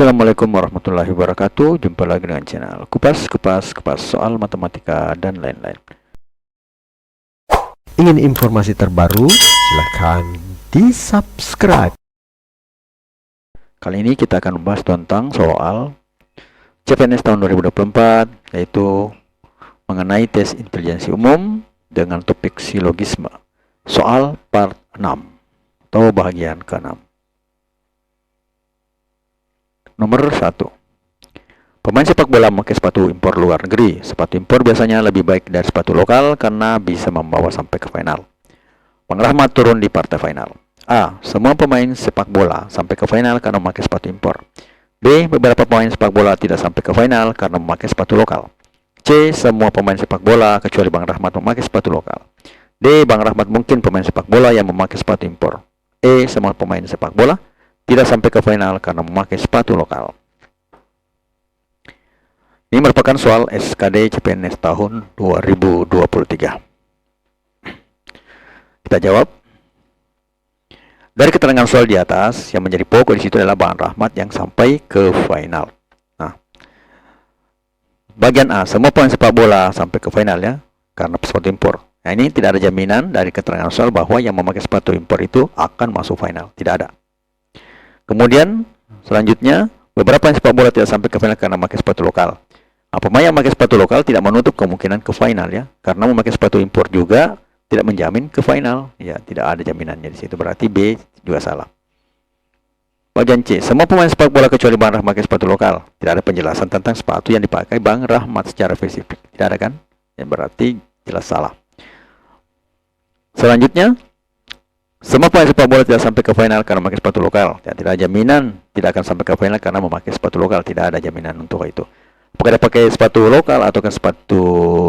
Assalamualaikum warahmatullahi wabarakatuh. Jumpa lagi dengan channel Kupas soal matematika dan lain-lain. Ingin informasi terbaru? Silahkan di-subscribe. Kali ini kita akan membahas tentang soal CPNS tahun 2024, yaitu mengenai tes intelijensi umum dengan topik silogisme. Soal part 6 atau bagian ke-6. Nomor 1. Pemain sepak bola memakai sepatu impor luar negeri. Sepatu impor biasanya lebih baik dari sepatu lokal karena bisa membawa sampai ke final. Bang Rahmat turun di partai final. A. Semua pemain sepak bola sampai ke final karena memakai sepatu impor. B. Beberapa pemain sepak bola tidak sampai ke final karena memakai sepatu lokal. C. Semua pemain sepak bola kecuali Bang Rahmat memakai sepatu lokal. D. Bang Rahmat mungkin pemain sepak bola yang memakai sepatu impor. E. Semua pemain sepak bola tidak sampai ke final karena memakai sepatu lokal. Ini merupakan soal SKD CPNS tahun 2023. Kita jawab. Dari keterangan soal di atas, yang menjadi pokok di situ adalah Bang Rahmat yang sampai ke final. Nah, bagian A, semua pemain sepak bola sampai ke final ya, karena sepatu impor. Nah, ini tidak ada jaminan dari keterangan soal bahwa yang memakai sepatu impor itu akan masuk final. Tidak ada. Kemudian selanjutnya beberapa yang sepak bola tidak sampai ke final karena memakai sepatu lokal. Nah, pemain yang memakai sepatu lokal tidak menutup kemungkinan ke final ya, karena memakai sepatu impor juga tidak menjamin ke final. Ya, tidak ada jaminannya di situ. Berarti B juga salah. Bagian C, semua pemain sepak bola kecuali Bang Rahmat memakai sepatu lokal. Tidak ada penjelasan tentang sepatu yang dipakai Bang Rahmat secara spesifik. Tidak ada kan? Ya, berarti jelas salah. Selanjutnya, semua pemain sepak bola tidak sampai ke final karena memakai sepatu lokal. Ya, tidak ada jaminan tidak akan sampai ke final karena memakai sepatu lokal. Tidak ada jaminan untuk itu. Apakah dia pakai sepatu lokal atau sepatu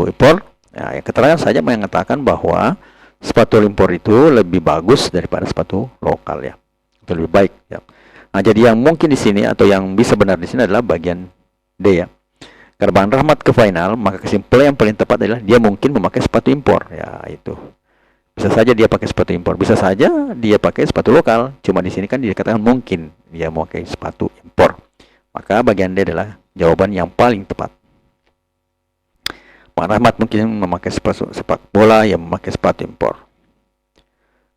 impor? Ya, yang keterangan saja mengatakan bahwa sepatu impor itu lebih bagus daripada sepatu lokal ya. Itu lebih baik ya. Nah, jadi yang mungkin di sini atau yang bisa benar di sini adalah bagian D ya. Karena Bang Rahmat ke final, maka kesimpulan yang paling tepat adalah dia mungkin memakai sepatu impor. Ya, itu. Bisa saja dia pakai sepatu impor, bisa saja dia pakai sepatu lokal. Cuma di sini kan dikatakan mungkin dia memakai sepatu impor. Maka bagian D adalah jawaban yang paling tepat. Bang Rahmat mungkin memakai sepatu sepak bola yang memakai sepatu impor.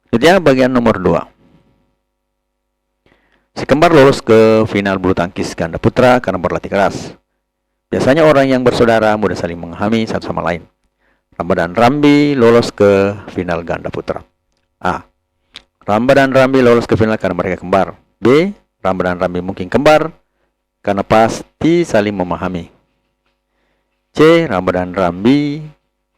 Kemudian bagian nomor 2. Si kembar lolos ke final bulu tangkis ganda putra karena berlatih keras. Biasanya orang yang bersaudara mudah saling memahami satu sama lain. Ramba dan Rambi lolos ke final ganda putra. A. Ramba dan Rambi lolos ke final karena mereka kembar. B. Ramba dan Rambi mungkin kembar karena pasti saling memahami. C. Ramba dan Rambi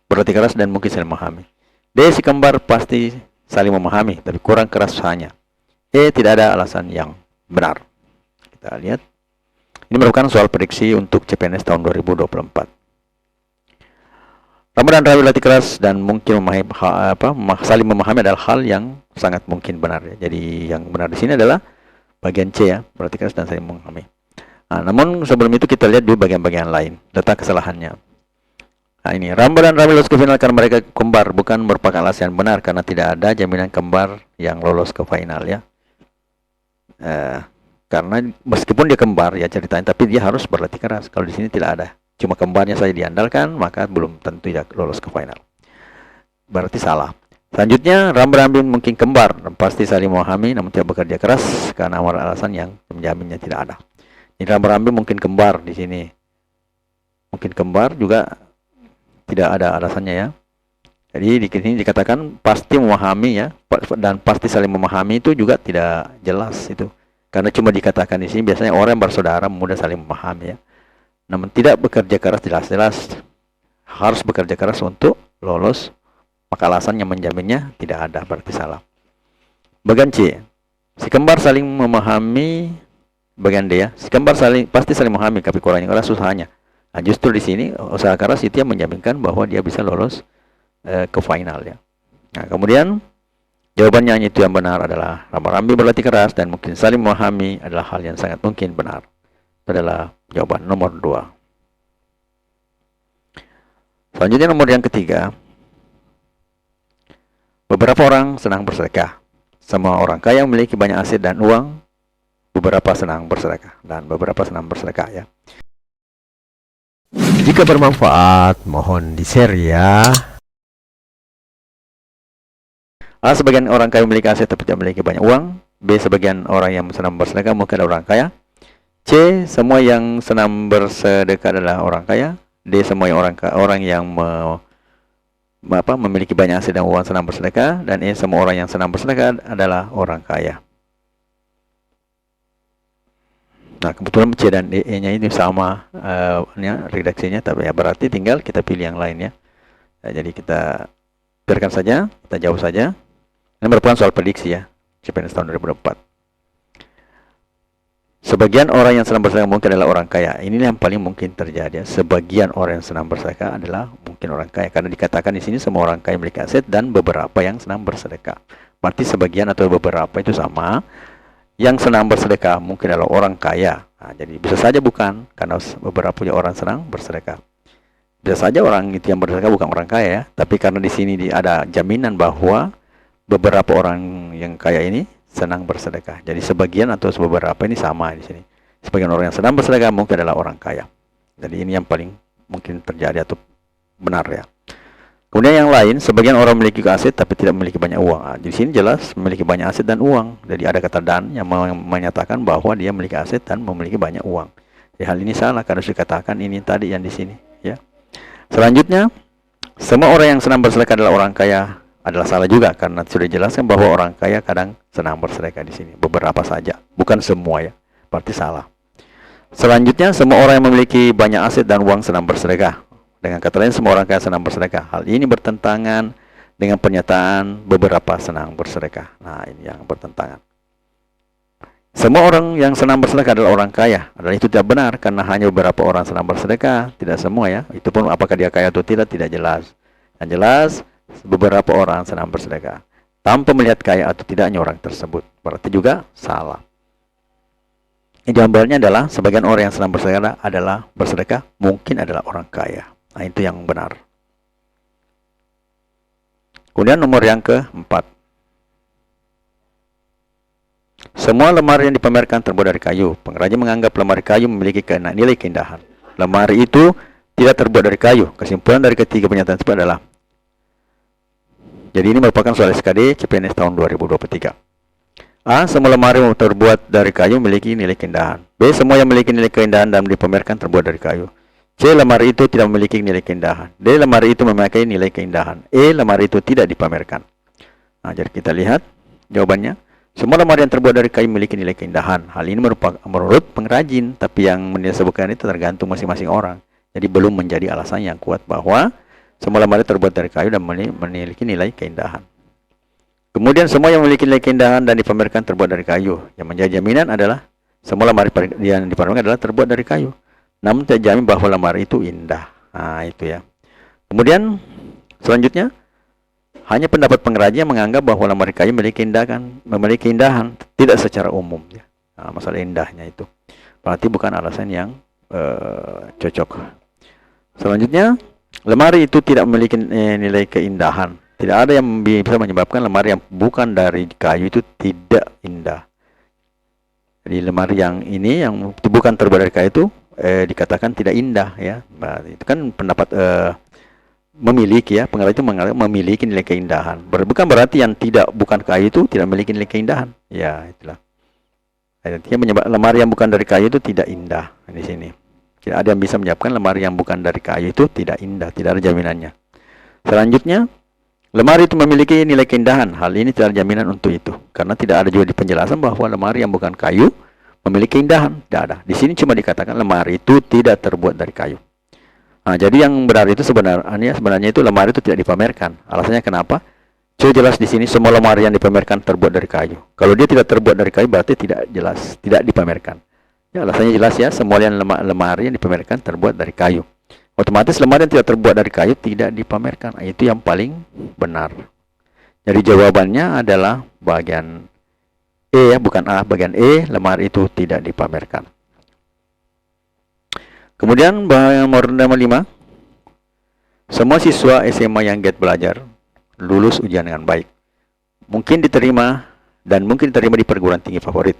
berlatih keras dan mungkin saling memahami. D. Si kembar pasti saling memahami tapi kurang keras usahanya. E. Tidak ada alasan yang benar. Kita lihat. Ini merupakan soal prediksi untuk CPNS tahun 2024. Ramba dan Rambi berlatih keras dan mungkin saling memahami adalah hal yang sangat mungkin benar ya. Jadi yang benar di sini adalah bagian C ya, berlatih keras dan saling memahami. Nah, namun sebelum itu kita lihat dulu bagian-bagian lain, letak kesalahannya. Nah, ini Ramba dan Rambi lolos ke final karena mereka kembar, bukan merupakan alasan yang benar karena tidak ada jaminan kembar yang lolos ke final ya. Karena meskipun dia kembar ya ceritanya, tapi dia harus berlatih keras. Kalau di sini tidak ada. Cuma kembarnya saja diandalkan, maka belum tentu tidak lolos ke final. Berarti salah. Selanjutnya, Ramba Rambi mungkin kembar dan pasti saling memahami namun tidak bekerja keras karena alasan yang menjaminnya tidak ada. Jadi Ramba Rambi mungkin kembar di sini. Mungkin kembar juga tidak ada alasannya ya. Jadi di sini dikatakan pasti memahami ya, dan pasti saling memahami itu juga tidak jelas itu. Karena cuma dikatakan di sini biasanya orang yang bersaudara mudah saling memahami ya. Namun tidak bekerja keras jelas-jelas harus bekerja keras untuk lolos, maka alasan yang menjaminnya tidak ada, berarti salah. Bagian C, si kembar saling memahami. Bagian D ya, si kembar pasti saling memahami tapi kurangnya keras usahanya. Nah, justru di sini usaha keras itu yang menjaminkan bahwa dia bisa lolos ke final ya. Nah, kemudian jawabannya itu yang benar adalah Ramba Rambi berlatih keras dan mungkin saling memahami adalah hal yang sangat mungkin benar. Itu adalah jawaban nomor 2. Selanjutnya nomor yang ketiga. Beberapa orang senang bersedekah. Semua orang kaya memiliki banyak aset dan uang beberapa senang bersedekah dan beberapa senang bersedekah ya. Jika bermanfaat, mohon di-share ya. A. Sebagian orang kaya memiliki aset tapi tidak memiliki banyak uang. B. Sebagian orang yang senang bersedekah mungkin adalah orang kaya. C. Semua yang senang bersedekah adalah orang kaya. D. Semua yang orang yang memiliki banyak aset dan uang senang bersedekah. Dan E. Semua orang yang senang bersedekah adalah orang kaya. Nah, kebetulan C dan D nya ini sama redaksinya, tapi ya berarti tinggal kita pilih yang lain ya. Jadi kita biarkan saja, kita jawab saja. Ini merupakan soal prediksi ya, CPNS tahun 2004. Sebagian orang yang senang bersedekah mungkin adalah orang kaya. Ini yang paling mungkin terjadi ya. Sebagian orang yang senang bersedekah adalah mungkin orang kaya, karena dikatakan di sini semua orang kaya memiliki aset dan beberapa yang senang bersedekah. Berarti sebagian atau beberapa itu sama. Yang senang bersedekah mungkin adalah orang kaya. Nah, jadi bisa saja bukan, karena beberapa orang senang bersedekah. Bisa saja orang itu yang bersedekah bukan orang kaya ya, tapi karena di sini ada jaminan bahwa beberapa orang yang kaya ini senang bersedekah. Jadi sebagian atau beberapa ini sama di sini. Sebagian orang yang senang bersedekah mungkin adalah orang kaya. Jadi ini yang paling mungkin terjadi atau benar ya. Kemudian yang lain, sebagian orang memiliki aset tapi tidak memiliki banyak uang. Nah, di sini jelas memiliki banyak aset dan uang. Jadi ada kata dan yang menyatakan bahwa dia memiliki aset dan memiliki banyak uang. Jadi hal ini salah karena sudah dikatakan ini tadi yang di sini ya. Selanjutnya, semua orang yang senang bersedekah adalah orang kaya adalah salah juga, karena sudah dijelaskan bahwa orang kaya kadang senang bersedekah di sini. Beberapa saja, bukan semua ya. Berarti salah. Selanjutnya, semua orang yang memiliki banyak aset dan uang senang bersedekah. Dengan kata lain, semua orang kaya senang bersedekah. Hal ini bertentangan dengan pernyataan beberapa senang bersedekah. Nah, ini yang bertentangan. Semua orang yang senang bersedekah adalah orang kaya. Adalah itu tidak benar, karena hanya beberapa orang senang bersedekah. Tidak semua ya. Itu pun apakah dia kaya atau tidak jelas. Yang jelas, beberapa orang senang bersedekah. Tanpa melihat kaya atau tidaknya orang tersebut. Berarti juga salah. Gambarnya adalah sebagian orang yang senang bersedekah mungkin adalah orang kaya. Nah, itu yang benar. Kemudian nomor yang keempat. Semua lemari yang dipamerkan terbuat dari kayu. Pengrajin menganggap lemari kayu memiliki nilai keindahan. Lemari itu tidak terbuat dari kayu. Kesimpulan dari ketiga pernyataan tersebut adalah, jadi ini merupakan soal SKD CPNS tahun 2023. A. Semua lemari yang terbuat dari kayu memiliki nilai keindahan. B. Semua yang memiliki nilai keindahan dan dipamerkan terbuat dari kayu. C. Lemari itu tidak memiliki nilai keindahan. D. Lemari itu memakai nilai keindahan. E. Lemari itu tidak dipamerkan. Nah, jadi kita lihat jawabannya. Semua lemari yang terbuat dari kayu memiliki nilai keindahan. Hal ini merupakan menurut pengrajin, tapi yang disebutkan itu tergantung masing-masing orang. Jadi belum menjadi alasan yang kuat bahwa semua lemari terbuat dari kayu dan memiliki nilai keindahan. Kemudian semua yang memiliki nilai keindahan dan dipamerkan terbuat dari kayu. Yang menjadi jaminan adalah semua lemari yang dipamerkan adalah terbuat dari kayu. Namun tidak jamin bahwa lemari itu indah. Nah, itu ya. Kemudian selanjutnya, hanya pendapat pengrajin yang menganggap bahwa lemari kayu memiliki keindahan tidak secara umum ya. Nah, masalah indahnya itu. Berarti bukan alasan yang cocok. Selanjutnya, lemari itu tidak memiliki nilai keindahan. Tidak ada yang bisa menyebabkan lemari yang bukan dari kayu itu tidak indah. Jadi lemari yang ini yang bukan terbuat dari kayu itu dikatakan tidak indah ya. Nah, itu kan pendapat memiliki ya, pengrajin itu menganggap memiliki nilai keindahan. Bukan berarti yang bukan kayu itu tidak memiliki nilai keindahan. Ya, itulah. Artinya menyebabkan lemari yang bukan dari kayu itu tidak indah di sini. Tidak ada yang bisa menyebabkan lemari yang bukan dari kayu itu tidak indah, tidak ada jaminannya. Selanjutnya, lemari itu memiliki nilai keindahan. Hal ini tidak ada jaminan untuk itu, karena tidak ada juga di penjelasan bahwa lemari yang bukan kayu memiliki keindahan. Tidak ada. Di sini cuma dikatakan lemari itu tidak terbuat dari kayu. Nah, jadi yang benar itu sebenarnya itu lemari itu tidak dipamerkan. Alasannya kenapa? Sudah jelas di sini semua lemari yang dipamerkan terbuat dari kayu. Kalau dia tidak terbuat dari kayu berarti tidak jelas, tidak dipamerkan. Ya, alasannya jelas ya, semua lemari yang dipamerkan terbuat dari kayu. Otomatis lemari yang tidak terbuat dari kayu tidak dipamerkan. Nah, itu yang paling benar. Jadi jawabannya adalah bagian E ya, bukan A, bagian E, lemari itu tidak dipamerkan. Kemudian nomor 5. Semua siswa SMA yang giat belajar lulus ujian dengan baik. Mungkin diterima di perguruan tinggi favorit.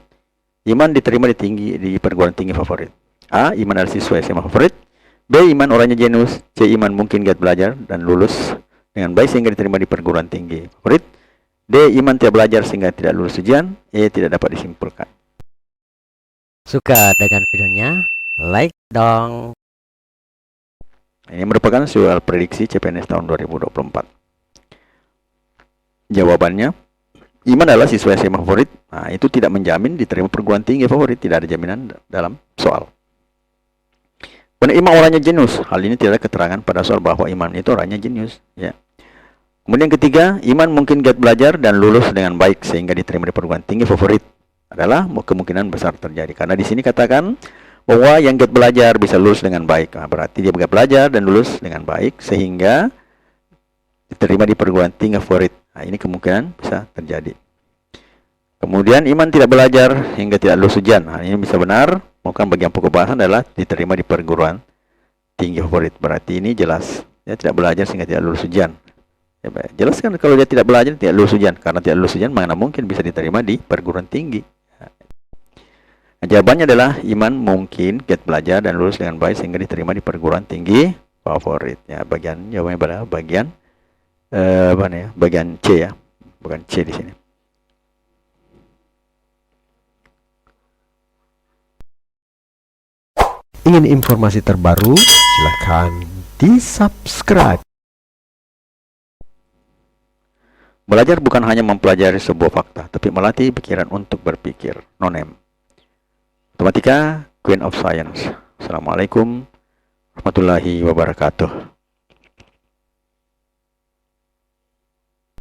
Iman diterima di perguruan tinggi favorit. A. Iman adalah siswa SMA favorit. B. Iman orangnya jenius. C. Iman mungkin giat belajar dan lulus dengan baik sehingga diterima di perguruan tinggi favorit. D. Iman tidak belajar sehingga tidak lulus ujian. E. Tidak dapat disimpulkan. Suka dengan videonya? Like dong. Ini merupakan soal prediksi CPNS tahun 2024. Jawabannya, Iman adalah siswa SMA favorit. Nah, itu tidak menjamin diterima perguruan tinggi favorit. Tidak ada jaminan dalam soal. Kemudian Iman orangnya jenius. Hal ini tidak ada keterangan pada soal bahwa Iman itu orangnya jenius. Ya. Kemudian ketiga, Iman mungkin giat belajar dan lulus dengan baik sehingga diterima di perguruan tinggi favorit. Adalah kemungkinan besar terjadi. Karena di sini katakan bahwa yang giat belajar bisa lulus dengan baik. Nah, berarti dia giat belajar dan lulus dengan baik sehingga diterima di perguruan tinggi favorit. Nah, ini kemungkinan bisa terjadi. Kemudian Iman tidak belajar hingga tidak lulus ujian. Nah, ini bisa benar. Maka bagian pokok bahasan adalah diterima di perguruan tinggi favorit. Berarti ini jelas. Dia tidak belajar sehingga tidak lulus ujian. Ya, jelas kan kalau dia tidak belajar tidak lulus ujian. Karena tidak lulus ujian mana mungkin bisa diterima di perguruan tinggi. Nah, jawabannya adalah Iman mungkin giat belajar dan lulus dengan baik sehingga diterima di perguruan tinggi favorit. Ya, jawabannya adalah bagian bagian C ya, bukan C di sini. Ingin informasi terbaru? Silakan di-subscribe. Belajar bukan hanya mempelajari sebuah fakta, tapi melatih pikiran untuk berpikir. Nonem. Matematika, Queen of Science. Assalamualaikum warahmatullahi wabarakatuh.